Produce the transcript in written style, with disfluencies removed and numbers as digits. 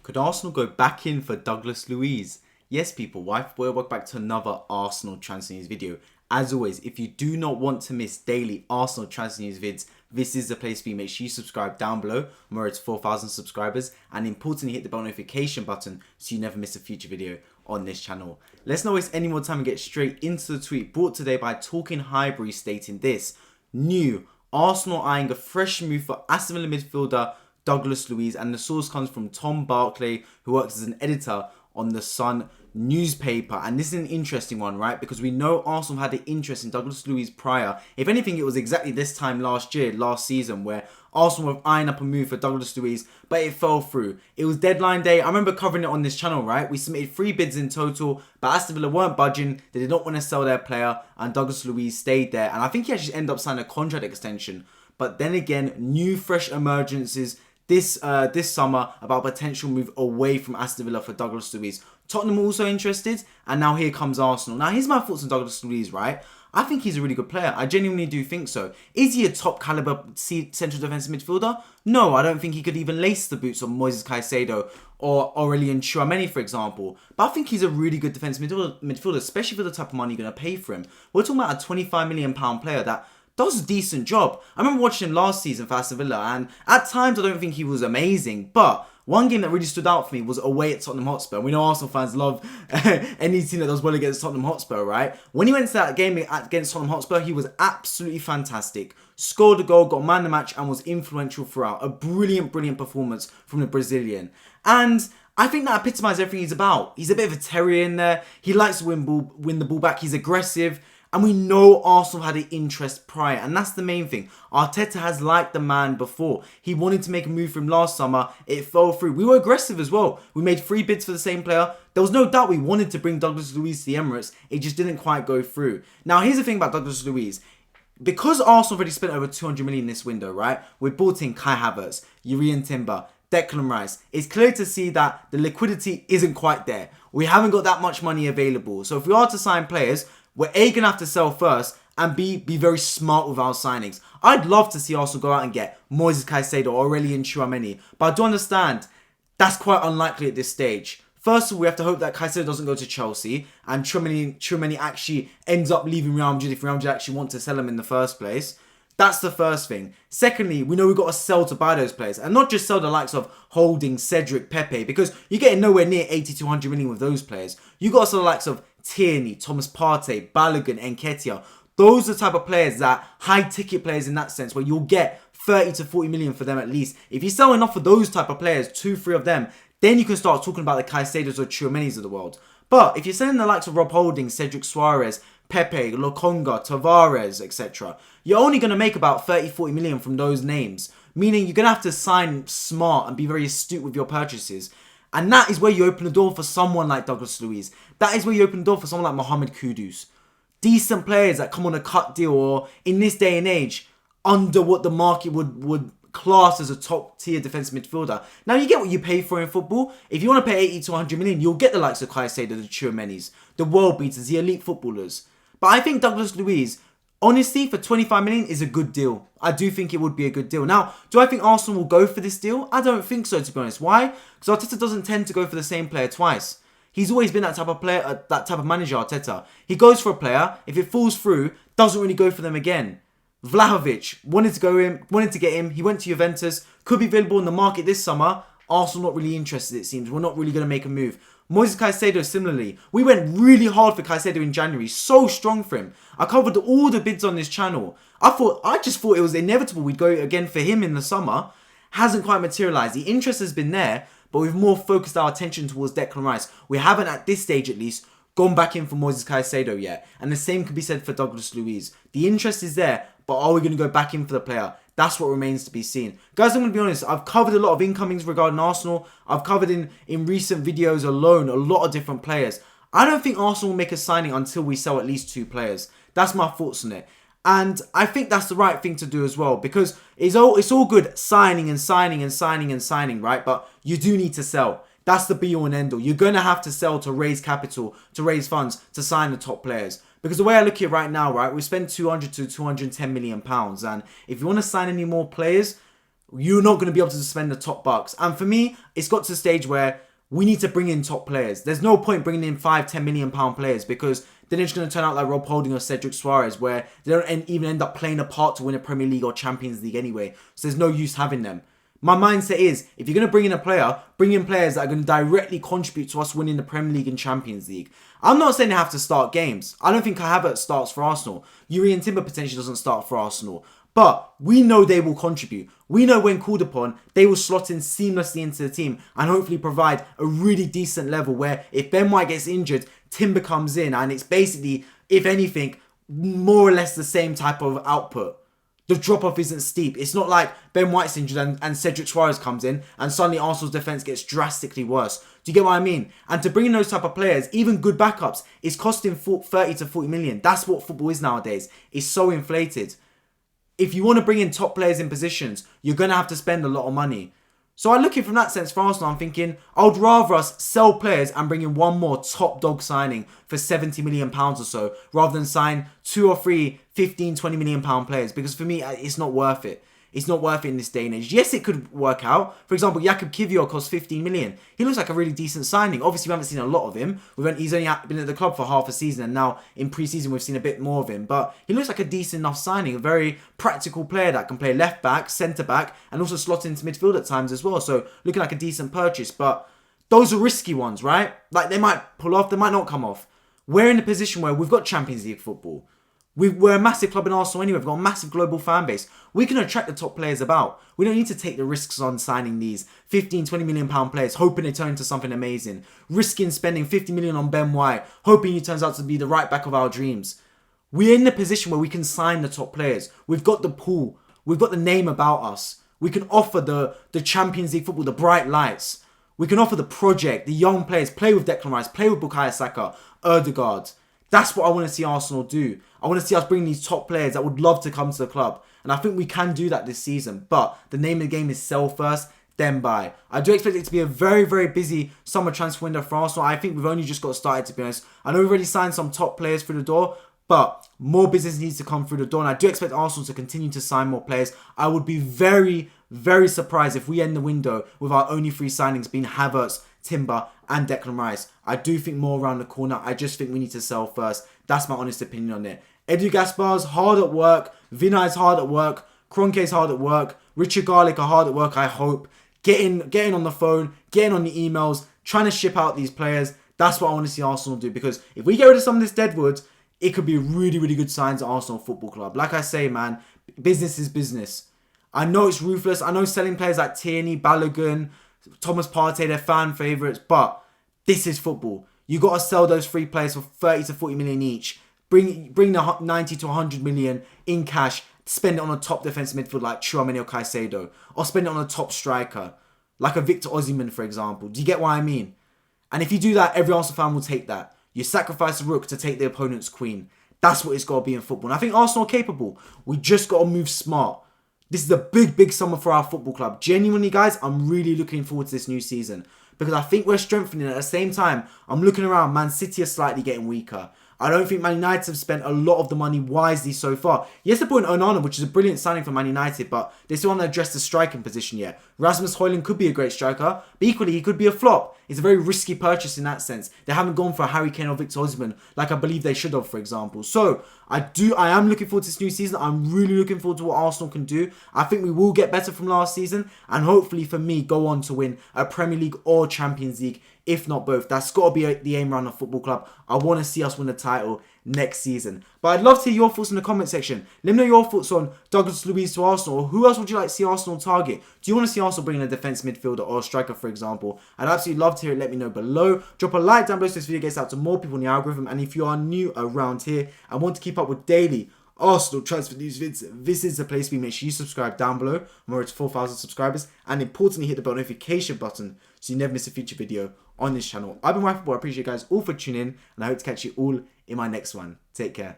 Could Arsenal go back in for Douglas Luiz? Yes, people, welcome back to another Arsenal transfer news video. As always, if you do not want to miss daily Arsenal transfer news vids, this is the place for you. Make sure you subscribe down below. I'm already 4,000 subscribers. And importantly, hit the bell notification button so you never miss a future video on this channel. Let's not waste any more time and get straight into the tweet brought today by Talking Highbury stating this. New, Arsenal eyeing a fresh move for Aston Villa midfielder Douglas Luiz, and the source comes from Tom Barclay, who works as an editor on the Sun newspaper. And this is an interesting one, right? Because we know Arsenal had an interest in Douglas Luiz prior. If anything, it was exactly this time last season, where Arsenal were eyeing up a move for Douglas Luiz, but it fell through. It was deadline day. I remember covering it on this channel, right? We submitted 3 bids in total, but Aston Villa weren't budging. They did not want to sell their player, and Douglas Luiz stayed there. And I think he actually ended up signing a contract extension. But then again, new fresh emergencies this summer about potential move away from Aston Villa for Douglas Luiz. Tottenham also interested, and now here comes Arsenal. Now, here's my thoughts on Douglas Luiz, right? I think he's a really good player. I genuinely do think so. Is he a top caliber central defensive midfielder? No, I don't think he could even lace the boots of Moises Caicedo or Aurelien Tchouameni, for example. But I think he's a really good defensive midfielder, especially for the type of money you're going to pay for him. We're talking about a £25 million player that does a decent job. I remember watching him last season for Aston Villa, and at times I don't think he was amazing, but one game that really stood out for me was away at Tottenham Hotspur. We know Arsenal fans love any team that does well against Tottenham Hotspur, right? When he went to that game against Tottenham Hotspur, he was absolutely fantastic. Scored a goal, got man of the match, and was influential throughout. A brilliant performance from the Brazilian. And I think that epitomised everything he's about. He's a bit of a terrier in there. He likes to win the ball back. He's aggressive. And we know Arsenal had an interest prior, and that's the main thing. Arteta has liked the man before. He wanted to make a move for him last summer. It fell through. We were aggressive as well. We made 3 bids for the same player. There was no doubt we wanted to bring Douglas Luiz to the Emirates. It just didn't quite go through. Now, here's the thing about Douglas Luiz. Because Arsenal already spent over 200 million this window, right? We bought in Kai Havertz, Jurrien Timber, Declan Rice. It's clear to see that the liquidity isn't quite there. We haven't got that much money available. So if we are to sign players, we're A, going to have to sell first, and B, be very smart with our signings. I'd love to see Arsenal go out and get Moises Caicedo or Aurelien Tchouameni, but I do understand that's quite unlikely at this stage. First of all, we have to hope that Caicedo doesn't go to Chelsea, and Tchouameni actually ends up leaving Real Madrid if Real Madrid actually want to sell him in the first place. That's the first thing. Secondly, we know we've got to sell to buy those players, and not just sell the likes of Holding, Cedric, Pepe, because you're getting nowhere near 80 to 100 million with those players. You got to sell the likes of Tierney, Thomas Partey, Balogun, Nketiah. Those are the type of players that high ticket players in that sense, where you'll get 30 to 40 million for them at least. If you sell enough of those type of players, 2-3 of them, then you can start talking about the Caicedos or Tchouamenis of the world. But if you're selling the likes of Rob Holding, Cedric Suarez, Pepe, Lokonga, Tavares, etc., you're only going to make about 30-40 million from those names. Meaning you're going to have to sign smart and be very astute with your purchases. And that is where you open the door for someone like Douglas Luiz. That is where you open the door for someone like Mohamed Kudus. Decent players that come on a cut deal, or in this day and age, under what the market would class as a top tier defensive midfielder. Now, you get what you pay for in football. If you want to pay 80 to 100 million, you'll get the likes of Caicedo, the Tchouamenis, the world beaters, the elite footballers. But I think Douglas Luiz, honestly, for 25 million is a good deal. I do think it would be a good deal. Now, do I think Arsenal will go for this deal? I don't think so, to be honest. Why? Because Arteta doesn't tend to go for the same player twice. He's always been that type of player, that type of manager, Arteta. He goes for a player. If it falls through, doesn't really go for them again. Vlahovic wanted to get him. He went to Juventus. Could be available in the market this summer. Arsenal not really interested, it seems. We're not really going to make a move. Moises Caicedo, similarly. We went really hard for Caicedo in January. So strong for him. I covered all the bids on this channel. I just thought it was inevitable we'd go again for him in the summer. Hasn't quite materialised. The interest has been there, but we've more focused our attention towards Declan Rice. We haven't, at this stage at least, gone back in for Moises Caicedo yet. And the same could be said for Douglas Luiz. The interest is there, but are we going to go back in for the player? That's what remains to be seen. Guys, I'm going to be honest. I've covered a lot of incomings regarding Arsenal. I've covered in recent videos alone a lot of different players. I don't think Arsenal will make a signing until we sell at least 2 players. That's my thoughts on it. And I think that's the right thing to do as well, because it's all good signing, right? But you do need to sell. That's the be all and end all. You're going to have to sell to raise capital, to raise funds, to sign the top players. Because the way I look at it right now, right, we spent 200 to 210 million pounds. And if you want to sign any more players, you're not going to be able to spend the top bucks. And for me, it's got to the stage where we need to bring in top players. There's no point bringing in £5-10 million players, because then it's going to turn out like Rob Holding or Cedric Suarez, where they don't even end up playing a part to win a Premier League or Champions League anyway. So there's no use having them. My mindset is, if you're going to bring in a player, bring in players that are going to directly contribute to us winning the Premier League and Champions League. I'm not saying they have to start games. I don't think Kai Havertz starts for Arsenal. Urian Timber potentially doesn't start for Arsenal. But we know they will contribute. We know when called upon, they will slot in seamlessly into the team and hopefully provide a really decent level where if Ben White gets injured, Timber comes in, and it's basically, if anything, more or less the same type of output. The drop-off isn't steep. It's not like Ben White's injured and Cedric Suarez comes in and suddenly Arsenal's defence gets drastically worse. Do you get what I mean? And to bring in those type of players, even good backups, is costing 30 to 40 million. That's what football is nowadays. It's so inflated. If you want to bring in top players in positions, you're going to have to spend a lot of money. So I'm looking from that sense for Arsenal, I'm thinking, I would rather us sell players and bring in one more top dog signing for £70 million or so, rather than sign 2 or 3 £15-20 million players, because for me, it's not worth it. It's not worth it in this day and age. Yes, it could work out. For example, Jakub Kiwior costs 15 million. He looks like a really decent signing. Obviously, we haven't seen a lot of him. He's only been at the club for half a season, and now in pre-season we've seen a bit more of him. But he looks like a decent enough signing. A very practical player that can play left back, centre back, and also slot into midfield at times as well. So looking like a decent purchase. But those are risky ones, right? Like, they might pull off, they might not come off. We're in a position where we've got Champions League football. We're a massive club in Arsenal anyway. We've got a massive global fan base. We can attract the top players about. We don't need to take the risks on signing these £15-20 million players, hoping they turn into something amazing. Risking spending 50 million on Ben White, hoping he turns out to be the right back of our dreams. We're in a position where we can sign the top players. We've got the pool. We've got the name about us. We can offer the Champions League football, the bright lights. We can offer the project, the young players, play with Declan Rice, play with Bukayo Saka, Ødegaard. That's what I want to see Arsenal do. I want to see us bring these top players that would love to come to the club. And I think we can do that this season. But the name of the game is sell first, then buy. I do expect it to be a very, very busy summer transfer window for Arsenal. I think we've only just got started, to be honest. I know we've already signed some top players through the door, but more business needs to come through the door. And I do expect Arsenal to continue to sign more players. I would be very, very surprised if we end the window with our only 3 signings being Havertz, Timber and Declan Rice. I do think more around the corner. I just think we need to sell first. That's my honest opinion on it. Edu Gaspar's hard at work. Vinay's hard at work. Kroenke's hard at work. Richard Garlick are hard at work, I hope. Getting on the phone, getting on the emails, trying to ship out these players. That's what I want to see Arsenal do, because if we get rid of some of this deadwood, it could be really, really good signs at Arsenal Football Club. Like I say, man, business is business. I know it's ruthless. I know selling players like Tierney, Balogun, Thomas Partey, they're fan favourites, but this is football. You got to sell those 3 players for 30 to 40 million each. Bring the 90 to 100 million in cash. Spend it on a top defensive midfield like Tchouaméni or Caicedo, or spend it on a top striker like a Victor Osimhen, for example. Do you get what I mean? And if you do that, every Arsenal fan will take that. You sacrifice a rook to take the opponent's queen. That's what it's got to be in football. And I think Arsenal are capable. We just got to move smart. This is a big, big summer for our football club. Genuinely, guys, I'm really looking forward to this new season, because I think we're strengthening. At the same time, I'm looking around, Man City are slightly getting weaker. I don't think Man United have spent a lot of the money wisely so far. Yes, they brought in Onana, which is a brilliant signing for Man United, but they still haven't addressed the striking position yet. Rasmus Højlund could be a great striker, but equally, he could be a flop. It's a very risky purchase in that sense. They haven't gone for Harry Kane or Victor Osimhen like I believe they should have, for example. So, I am looking forward to this new season. I'm really looking forward to what Arsenal can do. I think we will get better from last season, and hopefully for me, go on to win a Premier League or Champions League, if not both. That's got to be the aim around the football club. I want to see us win the title next season. But I'd love to hear your thoughts in the comment section. Let me know your thoughts on Douglas Luiz to Arsenal, or who else would you like to see Arsenal target? Do you want to see Arsenal bring in a defence midfielder or a striker, for example? I'd absolutely love to hear it. Let me know below. Drop a like down below so this video gets out to more people in the algorithm. And if you are new around here and want to keep up with daily Arsenal transfer news vids, this is the place to be. Make sure you subscribe down below. I'm already to 4,000 subscribers. And importantly, hit the bell notification button so you never miss a future video on this channel. I've been Football. I appreciate you guys all for tuning in, and I hope to catch you all in my next one. Take care.